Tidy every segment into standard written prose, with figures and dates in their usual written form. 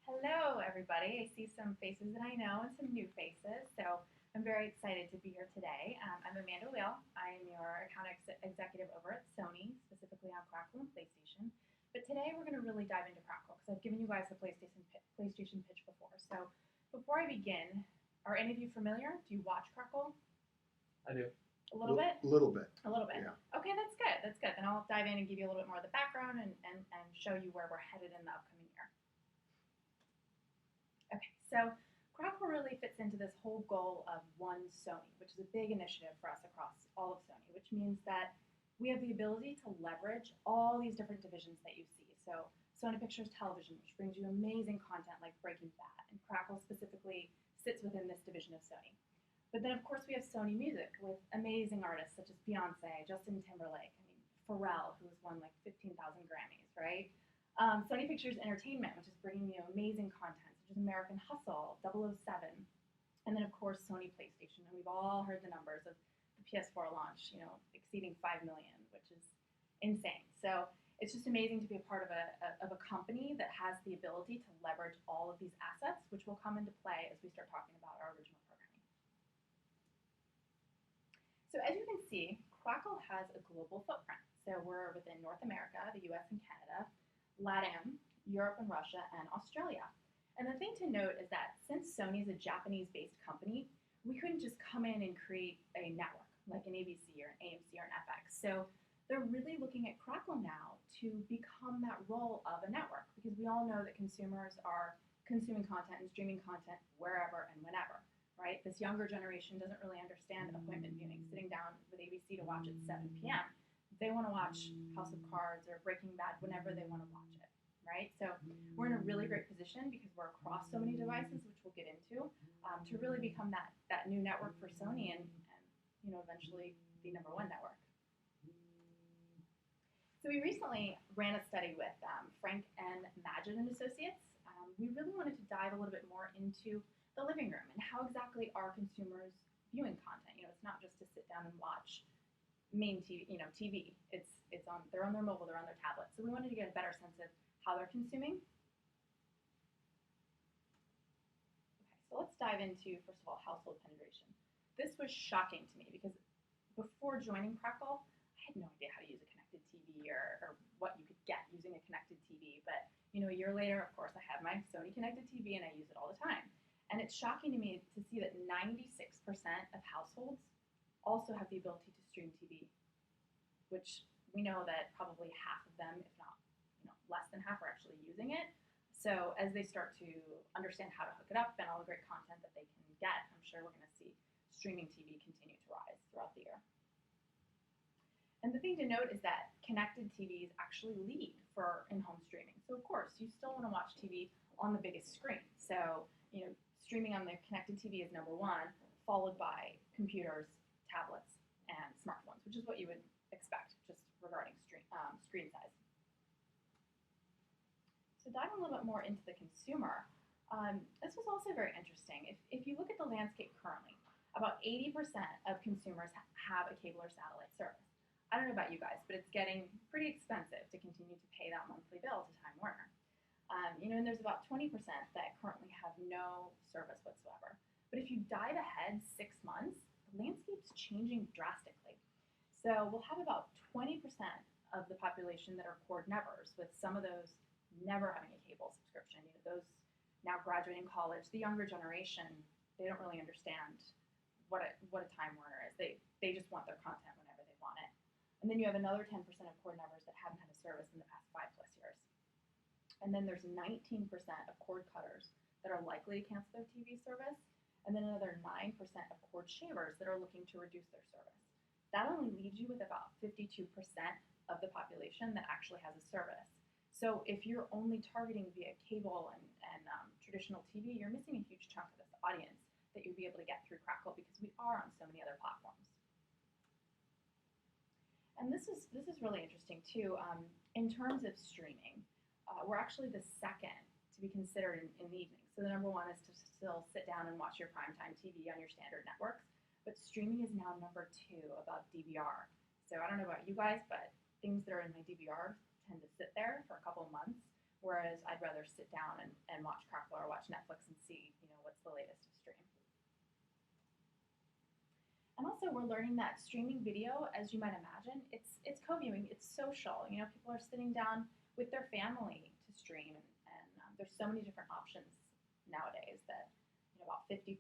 Hello, everybody. I see some faces that I know and some new faces, so I'm very excited to be here today. I'm Amanda Wheel. I am your executive over at Sony, specifically on Crackle and PlayStation. But today we're going to really dive into Crackle because I've given you guys the PlayStation pitch before. So before I begin, are any of you familiar? Do you watch Crackle? I do. A little bit? Little bit. A little bit. Yeah. Okay, that's good. That's good. Then I'll dive in and give you a little bit more of the background and show you where we're headed in the upcoming year. Okay, so Crackle really fits into this whole goal of One Sony, which is a big initiative for us across all of Sony, which means that we have the ability to leverage all these different divisions that you see. So Sony Pictures Television, which brings you amazing content like Breaking Bad, and Crackle specifically sits within this division of Sony. But then, of course, we have Sony Music with amazing artists such as Beyonce, Justin Timberlake, Pharrell, who has won like 15,000 Grammys, right? Sony Pictures Entertainment, which is bringing you amazing content, such as American Hustle, 007, and then, of course, Sony PlayStation. And we've all heard the numbers of the PS4 launch, exceeding 5 million, which is insane. So it's just amazing to be a part of a company that has the ability to leverage all of these assets, which will come into play as we start talking about our original programming. So as you can see, Crackle has a global footprint. So we're within North America, the US and Canada, LATAM, Europe and Russia, and Australia. And the thing to note is that since Sony is a Japanese-based company, we couldn't just come in and create a network like an ABC or an AMC or an FX. So they're really looking at Crackle now to become that role of a network because we all know that consumers are consuming content and streaming content wherever and whenever, right? This younger generation doesn't really understand appointment viewing, sitting down with ABC to watch at 7 p.m. They want to watch House of Cards or Breaking Bad whenever they want to watch it, right? So we're in a really great position because we're across so many devices, which we'll get into, to really become that new network for Sony and eventually the number one network. So we recently ran a study with Frank and Magid and Associates. We really wanted to dive a little bit more into the living room and how exactly are consumers viewing content. It's not just to sit down and watch main TV. They're on their mobile, they're on their tablet. So we wanted to get a better sense of how they're consuming. Okay, so let's dive into, first of all, household penetration. This was shocking to me because before joining Crackle, I had no idea how to use a connected TV or what you could get using a connected TV. But a year later, of course, I have my Sony connected TV and I use it all the time. And it's shocking to me to see that 96% of households also have the ability to stream TV, which we know that probably half of them, if not less than half, are actually using it. So as they start to understand how to hook it up and all the great content that they can get, I'm sure we're going to see streaming TV continue to rise throughout the year. And the thing to note is that connected TVs actually lead for in-home streaming. So of course, you still want to watch TV on the biggest screen. So streaming on the connected TV is number one, followed by computers, tablets, and smartphones, which is what you would expect just regarding screen size. So diving a little bit more into the consumer, this was also very interesting. If you look at the landscape currently, about 80% of consumers have a cable or satellite service. I don't know about you guys, but it's getting pretty expensive to continue to pay that monthly bill to Time Warner. And there's about 20% that currently have no service whatsoever. But if you dive ahead 6 months, the landscape's changing drastically. So we'll have about 20% of the population that are cord nevers, with some of those never having a cable subscription. Those now graduating college, the younger generation, they don't really understand what a Time Warner is. They just want their content whenever they want it. And then you have another 10% of cord nevers that haven't had a service in the past 5+ years. And then there's 19% of cord cutters that are likely to cancel their TV service, and then another 9% of cord shavers that are looking to reduce their service. That only leaves you with about 52% of the population that actually has a service. So if you're only targeting via cable and traditional TV, you're missing a huge chunk of this audience that you'll be able to get through Crackle because we are on so many other platforms. And this is really interesting too. In terms of streaming, we're actually the second to be considered in the evening. So the number one is to still sit down and watch your primetime TV on your standard networks, but streaming is now number 2 above DVR. So I don't know about you guys, but things that are in my DVR tend to sit there for a couple of months, whereas I'd rather sit down and watch Crackle or watch Netflix and see, what's the latest to stream. And also, we're learning that streaming video, as you might imagine, it's co-viewing, it's social. People are sitting down with their family to stream, and there's so many different options nowadays that about 50%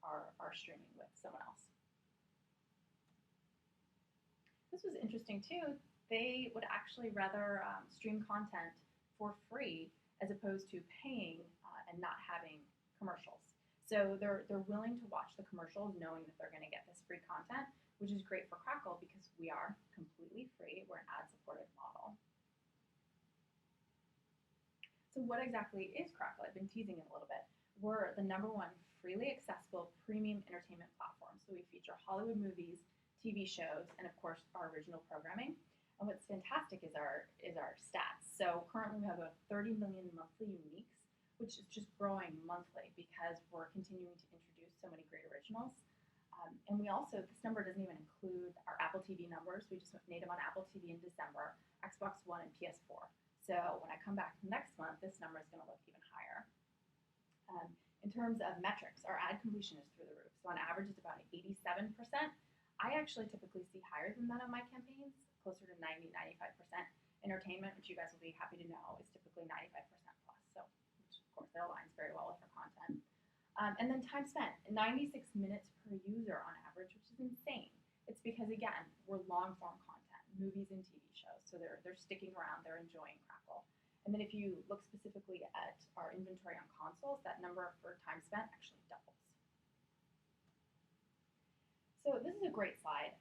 are streaming with someone else. This was interesting too. They would actually rather stream content for free as opposed to paying and not having commercials. So they're willing to watch the commercials knowing that they're going to get this free content, which is great for Crackle because we are completely free. We're an ad-supported model. So what exactly is Crackle? I've been teasing it a little bit. We're the #1 freely accessible premium entertainment platform. So we feature Hollywood movies, TV shows, and of course our original programming. And what's fantastic is our stats. So currently we have about 30 million monthly uniques, which is just growing monthly because we're continuing to introduce so many great originals. And we also, this number doesn't even include our Apple TV numbers. We just went native on Apple TV in December, Xbox One, and PS4. So when I come back next month, this number is going to look even higher. In terms of metrics, our ad completion is through the roof. So on average, it's about 87%. I actually typically see higher than that on my campaigns, closer to 90, 95%. Entertainment, which you guys will be happy to know, is typically 95% plus. So which of course, that aligns very well with our content. And then time spent, 96 minutes per user on average, which is insane. It's because, again, we're long-form content, movies and TV shows, so they're sticking around, they're enjoying Crackle. And then if you look specifically at our inventory on consoles, that number for time spent actually doubles. So this is a great slide.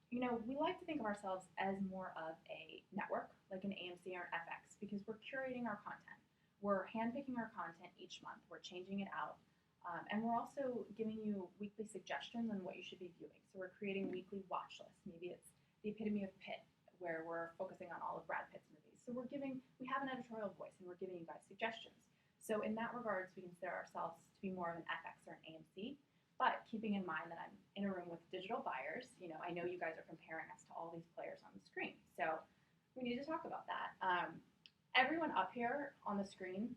We like to think of ourselves as more of a network, like an AMC or an FX, because we're curating our content. We're handpicking our content each month. We're changing it out. And we're also giving you weekly suggestions on what you should be viewing. So we're creating weekly watch lists. Maybe it's the epitome of Pitt, where we're focusing on all of Brad Pitt's movies. So we have an editorial voice, and we're giving you guys suggestions. So in that regards, we consider ourselves to be more of an FX or an AMC. But keeping in mind that I'm in a room with digital buyers, I know you guys are comparing us to all these players on the screen. So we need to talk about that. Everyone up here on the screen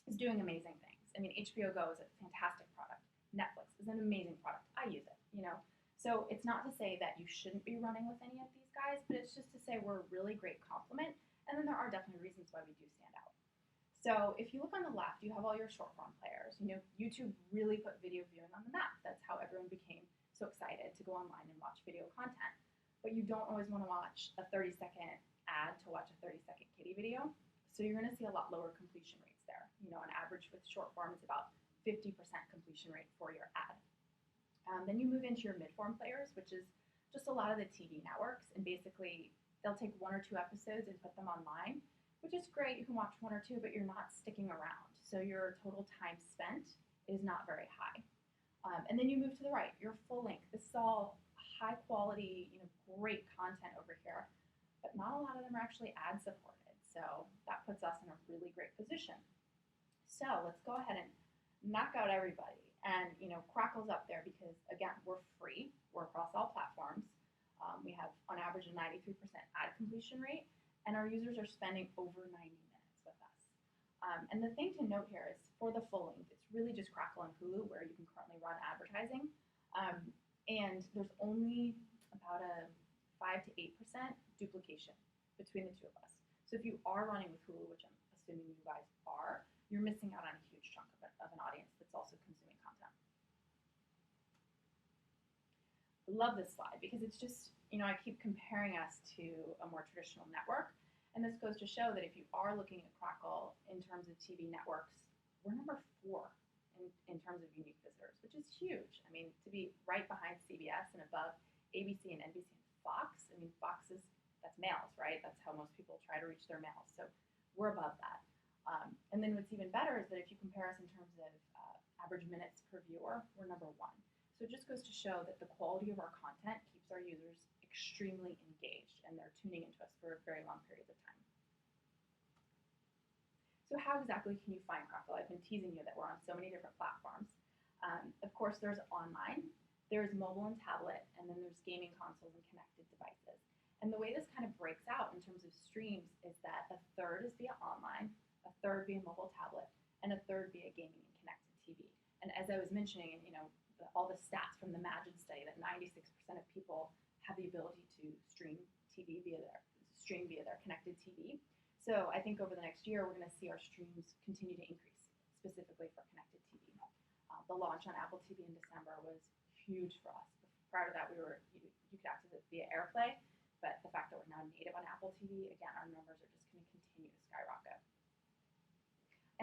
is doing amazing things. I mean, HBO Go is a fantastic product. Netflix is an amazing product. I use it, So it's not to say that you shouldn't be running with any of these guys, but it's just to say we're a really great complement. And then there are definitely reasons why we do stand out. So if you look on the left, you have all your short form players. YouTube really put video viewing on the map. That's how everyone became so excited to go online and watch video content. But you don't always want to watch a 30-second ad to watch a 30-second kiddie video. So you're going to see a lot lower completion rates there. On average with short form, it's about 50% completion rate for your ad. Then you move into your mid-form players, which is just a lot of the TV networks. And basically, they'll take 1 or 2 episodes and put them online, which is great. You can watch 1 or 2, but you're not sticking around. So your total time spent is not very high. And then you move to the right, your full length. This is all high quality, great content over here, but not a lot of them are actually ad supported. So that puts us in a really great position. So let's go ahead and knock out everybody. And, Crackle's up there because, again, we're free. We're across all platforms. We have, on average, a 93% ad completion rate, and our users are spending over 90 minutes with us. And the thing to note here is for the full length, it's really just Crackle and Hulu where you can currently run advertising. And there's only about a 5 to 8% duplication between the two of us. So if you are running with Hulu, which I'm assuming you guys are, you're missing out on a huge chunk of an audience that's also consuming content. I love this slide because it's just, I keep comparing us to a more traditional network. And this goes to show that if you are looking at Crackle in terms of TV networks, we're number 4 in terms of unique visitors, which is huge. I mean, to be right behind CBS and above ABC and NBC and Fox, Fox that's males, right? That's how most people try to reach their males. So we're above that. And then what's even better is that if you compare us in terms of average minutes per viewer, we're number 1. So it just goes to show that the quality of our content keeps our users extremely engaged, and they're tuning into us for very long periods of time. So how exactly can you find Crackle? I've been teasing you that we're on so many different platforms. Of course, there's online, there's mobile and tablet, and then there's gaming consoles and connected devices. And the way this kind of breaks out in terms of streams is that a third is via online, a third via mobile tablet, and a third via gaming and connected TV. And as I was mentioning, all the stats from the Imagine study that 96% of people have the ability to stream via their connected TV. So I think over the next year, we're going to see our streams continue to increase, specifically for connected TV. The launch on Apple TV in December was huge for us. Prior to that, you could access it via AirPlay, but the fact that we're now native on Apple TV, again, our numbers are just going to continue to skyrocket.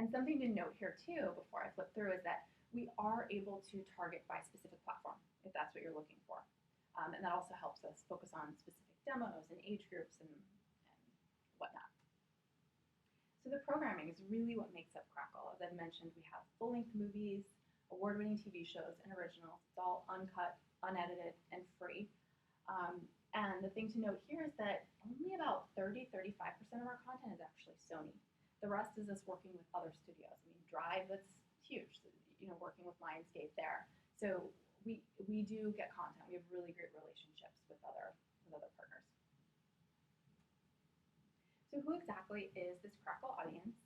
And something to note here too, before I flip through, is that we are able to target by specific platform, if that's what you're looking for. And that also helps us focus on specific demos and age groups and whatnot. So the programming is really what makes up Crackle. As I mentioned, we have full-length movies, award-winning TV shows, and originals. It's all uncut, unedited, and free. And the thing to note here is that only about 30-35% of our content is actually Sony. The rest is us working with other studios. I mean, Drive, that's huge, working with Lionsgate there. So we do get content. We have really great relationships with other partners. So who exactly is this Crackle audience?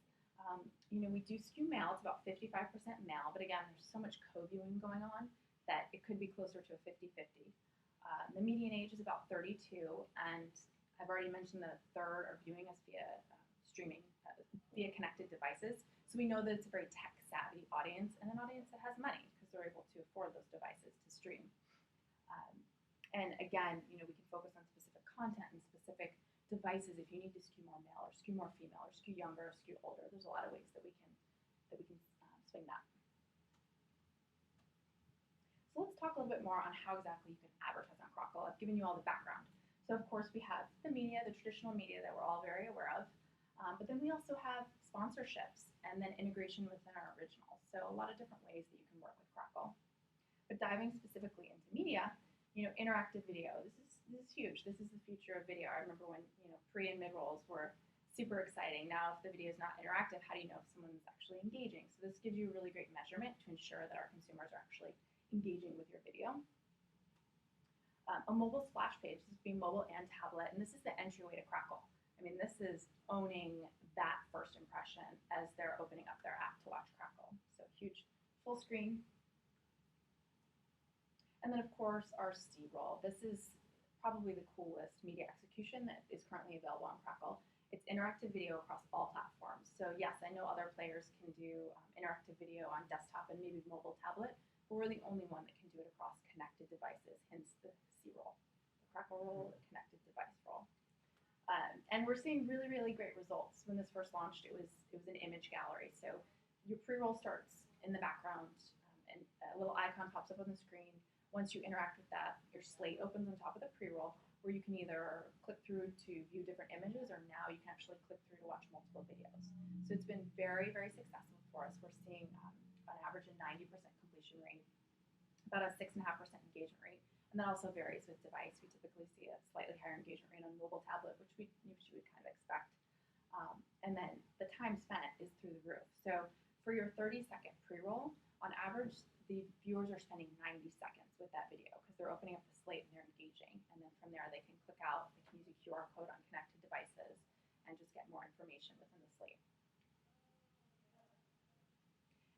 We do skew male. It's about 55% male, but again, there's so much co-viewing going on that it could be closer to a 50-50. The median age is about 32, and I've already mentioned that a third are viewing us via streaming, via connected devices. So we know that it's a very tech-savvy audience and an audience that has money because they're able to afford those devices to stream. And again, we can focus on specific content and specific devices if you need to skew more male or skew more female or skew younger or skew older. There's a lot of ways that we can swing that. So let's talk a little bit more on how exactly you can advertise on Crackle. I've given you all the background. So of course we have the media, the traditional media that we're all very aware of, but then we also have sponsorships and then integration within our originals. So a lot of different ways that you can work with Crackle. But diving specifically into media, interactive video. This is huge. This is the future of video. I remember when pre and mid rolls were super exciting. Now, if the video is not interactive, how do you know if someone's actually engaging? So this gives you a really great measurement to ensure that our consumers are actually engaging with your video. A mobile splash page. This is being mobile and tablet, and this is the entryway to Crackle. I mean, this is owning that first impression as they're opening up their app to watch Crackle. So huge full screen. And then, of course, our C-roll. This is probably the coolest media execution that is currently available on Crackle. It's interactive video across all platforms. So yes, I know other players can do interactive video on desktop and maybe mobile tablet, but we're the only one that can do it across connected devices, hence the C-roll. The Crackle roll, the connected device roll. And we're seeing really, really great results. When this first launched, it was an image gallery. So your pre-roll starts in the background, and a little icon pops up on the screen. Once you interact with that, your slate opens on top of the pre-roll, where you can either click through to view different images, or now you can actually click through to watch multiple videos. So it's been very, very successful for us. We're seeing on average a 90% completion rate, about a 6.5% engagement rate, and that also varies with device. We typically see a slightly higher engagement rate on mobile tablet, which you would kind of expect. And then the time spent is through the roof. So for your 30-second pre-roll, on average, the viewers are spending 90 seconds with that video because they're opening up the slate and they're engaging. And then from there, they can click out, they can use a QR code on connected devices and just get more information within the slate.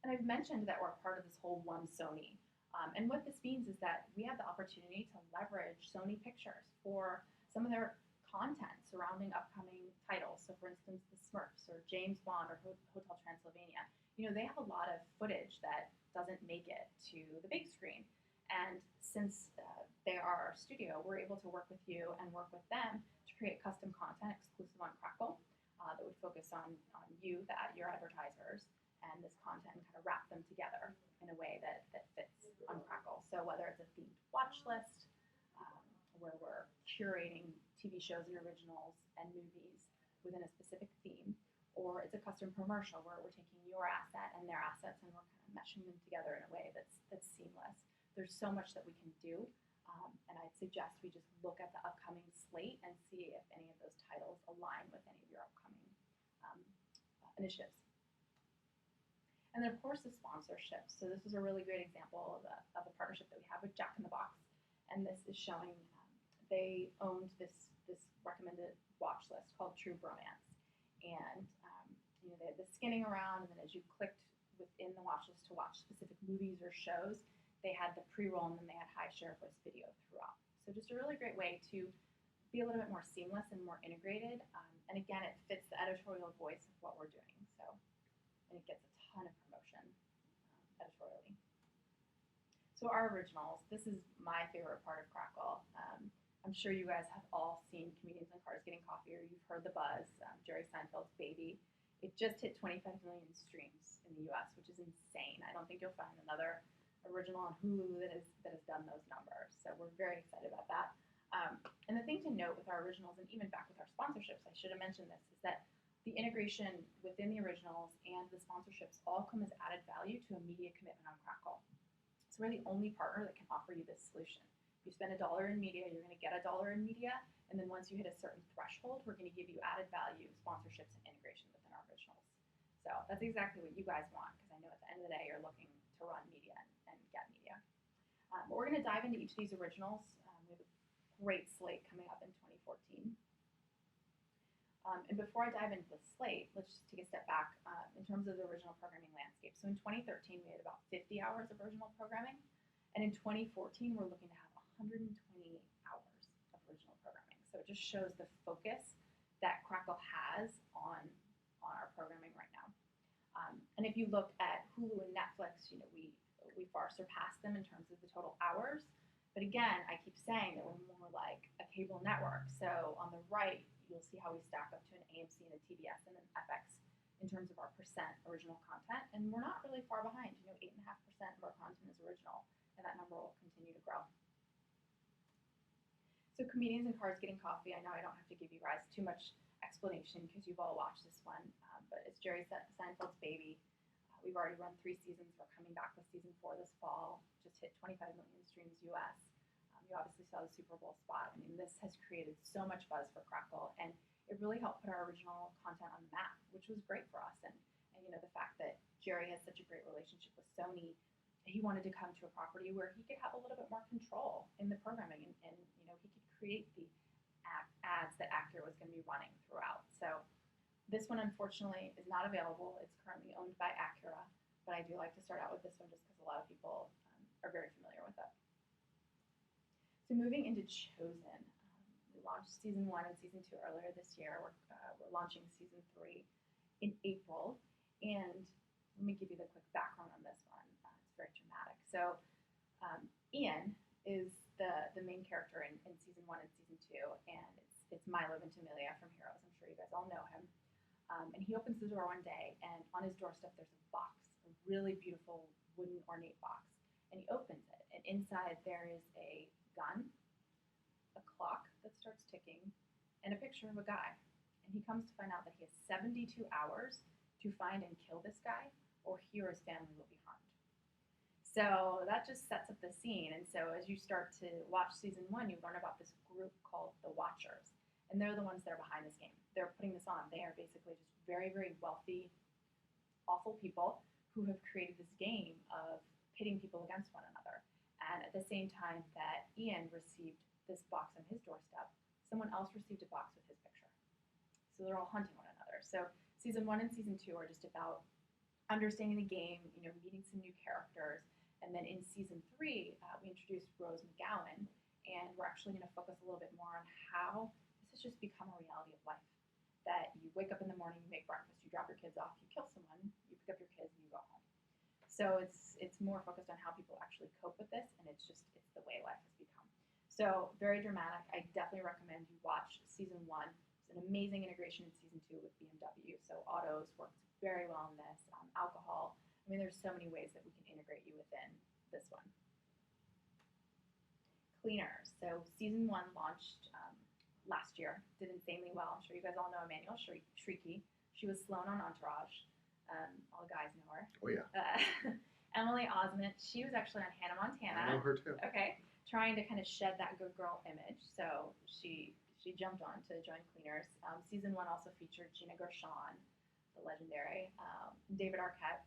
And I've mentioned that we're part of this whole One Sony. And what this means is that we have the opportunity to leverage Sony Pictures for some of their content surrounding upcoming titles. So for instance, the Smurfs or James Bond or Hotel Transylvania. They have a lot of footage that doesn't make it to the big screen. And since they are our studio, we're able to work with you and work with them to create custom content exclusive on Crackle that would focus on you, your advertisers, and this content, and kind of wrap them together in a way that fits on Crackle. So whether it's a themed watch list, where we're curating TV shows and originals and movies within a specific theme, or it's a custom commercial where we're taking your asset and their assets and we're kind of meshing them together in a way that's seamless. There's so much that we can do, and I'd suggest we just look at the upcoming slate and see if any of those titles align with any of your upcoming initiatives. And then, of course, the sponsorships. So this is a really great example of a partnership that we have with Jack in the Box, and this is showing they owned this recommended watch list called True Bromance, and they the skinning around, and then as you clicked within the watch list to watch specific movies or shows, they had the pre-roll and then they had high share of voice video throughout. So just a really great way to be a little bit more seamless and more integrated. And again, it fits the editorial voice of what we're doing. So, and it gets a ton of promotion editorially. So our originals, this is my favorite part of Crackle. I'm sure you guys have all seen Comedians in Cars Getting Coffee, or you've heard the buzz, Jerry Seinfeld's Baby. It just hit 25 million streams in the US, which is insane. I don't think you'll find another original on Hulu that has done those numbers. So we're very excited about that. And the thing to note with our originals, and even back with our sponsorships, I should have mentioned this, is that the integration within the originals and the sponsorships all come as added value to a media commitment on Crackle. So we're the only partner that can offer you this solution. If you spend $1 in media, you're going to get $1 in media, and then once you hit a certain threshold, we're going to give you added value, sponsorships, and integration within our originals. So that's exactly what you guys want, because I know at the end of the day, you're looking to run media and get media. But we're going to dive into each of these originals. We have a great slate coming up in 2014. And before I dive into the slate, let's just take a step back in terms of the original programming landscape. So in 2013, we had about 50 hours of original programming. And in 2014, we're looking to have 120 hours of original programming. So it just shows the focus that Crackle has on our programming right now. And if you look at Hulu and Netflix, you know, we far surpassed them in terms of the total hours. But again, I keep saying that we're more like a cable network. So on the right, you'll see how we stack up to an AMC and a TBS and an FX in terms of our percent original content. And we're not really far behind. You know, 8.5% of our content is original, and that number will continue to grow. So Comedians in Cars Getting Coffee, I know I don't have to give you guys too much explanation because you've all watched this one, but it's Jerry Seinfeld's Baby. We've already run 3 seasons. We're coming back with season 4 this fall. Just hit 25 million streams US. You obviously saw the Super Bowl spot. I mean, this has created so much buzz for Crackle, and it really helped put our original content on the map, which was great for us. And you know, the fact that Jerry has such a great relationship with Sony, he wanted to come to a property where he could have a little bit more control in the programming, and you know, he could create the ads that Acura was going to be running throughout. So this one, unfortunately, is not available. It's currently owned by Acura, but I do like to start out with this one just because a lot of people are very familiar with it. So moving into Chosen, we launched season 1 and season 2 earlier this year. We're launching season 3 in April, and let me give you the quick background on this one. It's very dramatic. So Ian is the main character in season 1 and season 2, and it's Milo Ventimiglia from Heroes. I'm sure you guys all know him. And he opens the door one day, and on his doorstep there's a box, a really beautiful wooden ornate box, and he opens it, and inside there is a gun, a clock that starts ticking, and a picture of a guy. And he comes to find out that he has 72 hours to find and kill this guy, or he or his family will be harmed. So that just sets up the scene. And so as you start to watch season 1, you learn about this group called the Watchers. And they're the ones that are behind this game. They're putting this on. They are basically just very, very wealthy, awful people who have created this game of pitting people against one another. And at the same time that Ian received this box on his doorstep, someone else received a box with his picture. So they're all hunting one another. So season 1 and season 2 are just about understanding the game, you know, meeting some new characters. And then in season 3, we introduced Rose McGowan, and we're actually going to focus a little bit more on how this has just become a reality of life. That you wake up in the morning, you make breakfast, you drop your kids off, you kill someone, you pick up your kids, and you go home. So it's more focused on how people actually cope with this, and it's the way life has become. So very dramatic. I definitely recommend you watch season 1. It's an amazing integration in season 2 with BMW. So autos works very well in this. Alcohol. I mean, there's so many ways that we can integrate you within this one. Cleaners. So season 1 launched last year. Did insanely well. I'm sure you guys all know Emmanuel Shrieky. She was Sloane on Entourage. All the guys know her. Oh, yeah. Emily Osment, she was actually on Hannah Montana. I know her too. Okay. Trying to kind of shed that good girl image. So she jumped on to join Cleaners. Season 1 also featured Gina Gershon, the legendary, David Arquette.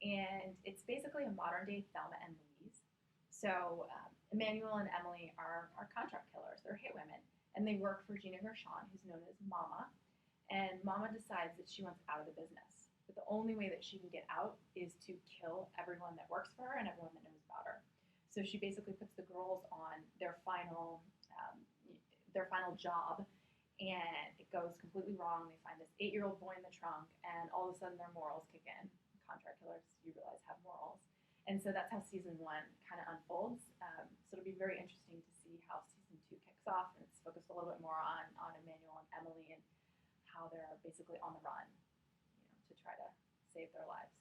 And it's basically a modern day Thelma and Louise. So Emmanuel and Emily are contract killers. They're hit women. And they work for Gina Gershon, who's known as Mama. And Mama decides that she wants out of the business. but the only way that she can get out is to kill everyone that works for her and everyone that knows about her. So she basically puts the girls on their final job, and it goes completely wrong. They find this 8-year-old boy in the trunk, and all of a sudden their morals kick in. Contract killers, you realize, have morals. And so that's how season 1 kind of unfolds. So it'll be very interesting to see how season 2 kicks off, and it's focused a little bit more on Emmanuel and Emily and how they're basically on the run, to try to save their lives.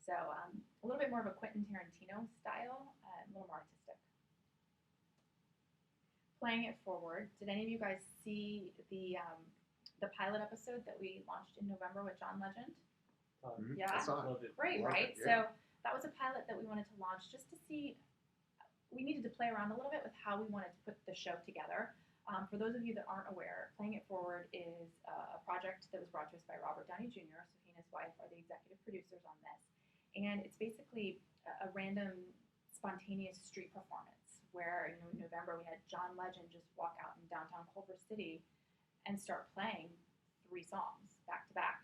So a little bit more of a Quentin Tarantino style, a little more artistic. Playing it forward, did any of you guys see the pilot episode that we launched in November with John Legend? Mm-hmm. Yeah, great, right? Yeah. So that was a pilot that we wanted to launch just to see. We needed to play around a little bit with how we wanted to put the show together. For those of you that aren't aware, Playing It Forward is a project that was brought to us by Robert Downey Jr., so he and his wife are the executive producers on this. And it's basically a random, spontaneous street performance where, in November we had John Legend just walk out in downtown Culver City and start playing 3 songs back to back,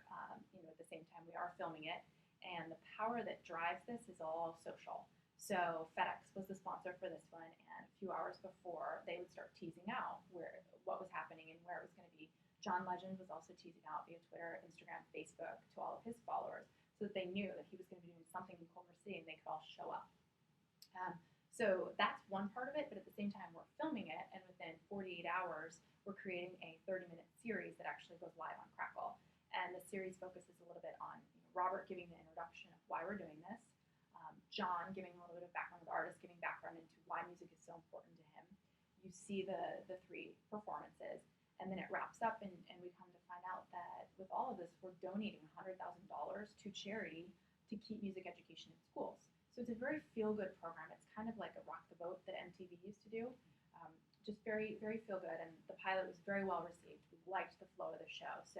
at the same time we are filming it. And the power that drives this is all social. So FedEx was the sponsor for this one, and a few hours before, they would start teasing out what was happening and where it was going to be. John Legend was also teasing out via Twitter, Instagram, Facebook to all of his followers, so that they knew that he was going to be doing something in Culver City and they could all show up. So that's one part of it, but at the same time, we're filming it, and within 48 hours, we're creating a 30-minute series that actually goes live on Crackle. And the series focuses a little bit on Robert giving the introduction of why we're doing this, John giving a little bit of background with the artist, giving background into why music is so important to him. You see the 3 performances, and then it wraps up, and we come to find out that with all of this, we're donating $100,000 to charity to keep music education in schools. So it's a very feel-good program. It's kind of like a Rock the Boat that MTV used to do. Just very, very feel-good, and the pilot was very well received. We liked the flow of the show, so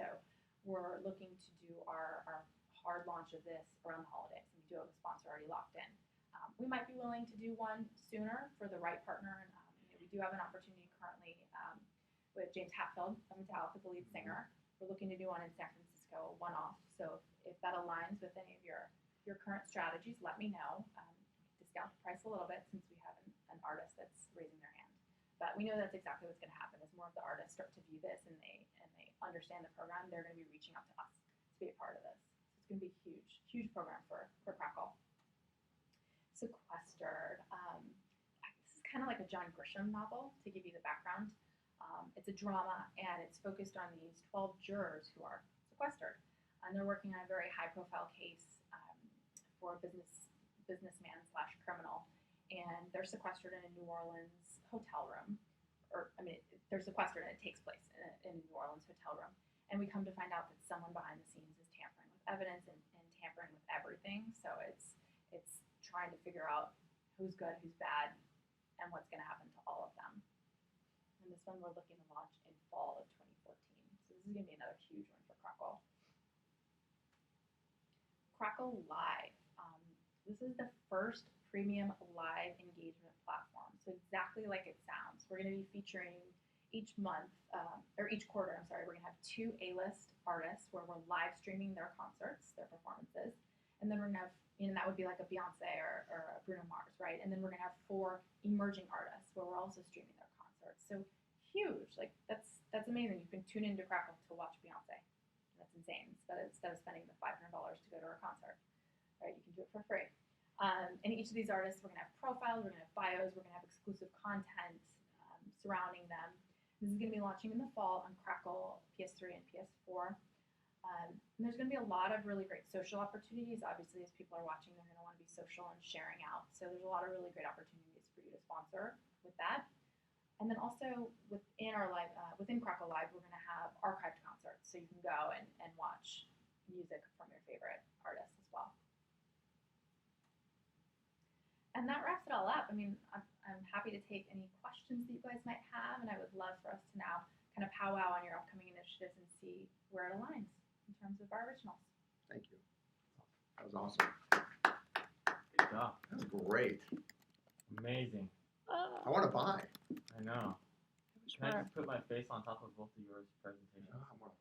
we're looking to do our hard launch of this around the holidays, and we do have a sponsor already locked in. We might be willing to do one sooner for the right partner, and we do have an opportunity currently with James Hatfield of Metallica, the lead singer. We're looking to do one in San Francisco, one-off. So if that aligns with any of your current strategies, let me know. Discount the price a little bit since we have an artist that's raising their hand. But we know that's exactly what's going to happen. As more of the artists start to view this and they understand the program, they're going to be reaching out to us to be a part of this. So it's going to be a huge, huge program for Crackle. Sequestered. This is kind of like a John Grisham novel, to give you the background. It's a drama, and it's focused on these 12 jurors who are sequestered. And they're working on a very high-profile case for a businessman/criminal. And they're sequestered in a New Orleans hotel room. They're sequestered, and it takes place in a New Orleans hotel room. And we come to find out that someone behind the scenes is tampering with evidence and tampering with everything. So it's trying to figure out who's good, who's bad, and what's going to happen to all of them. And this one we're looking to launch in fall of 2014. So this is going to be another huge one for Crackle. Crackle Live. This is the first premium live engagement platform. So exactly like it sounds. We're going to be featuring each month, or each quarter, we're going to have 2 A-list artists where we're live streaming their concerts, their performances. And then we're going to have, that would be like a Beyonce or a Bruno Mars, right? And then we're going to have 4 emerging artists where we're also streaming their concerts. So huge, that's amazing. You can tune into Crackle to watch Beyonce. That's insane. Instead of spending the $500 to go to her concert, right? You can do it for free. And each of these artists, we're going to have profiles, we're going to have bios, we're going to have exclusive content surrounding them. This is going to be launching in the fall on Crackle, PS3 and PS4. And there's going to be a lot of really great social opportunities. Obviously, as people are watching, they're going to want to be social and sharing out. So there's a lot of really great opportunities for you to sponsor with that. And then also within Crackle Live, we're going to have archived concerts, so you can go and watch music from your favorite artists as well. And that wraps it all up. I'm happy to take any questions that you guys might have, and I would love for us to now kind of powwow on your upcoming initiatives and see where it aligns in terms of our originals. Thank you. That was awesome. Good job. That was great. Amazing. I want to buy. I know. Can I just put my face on top of both of yours presentations? I want to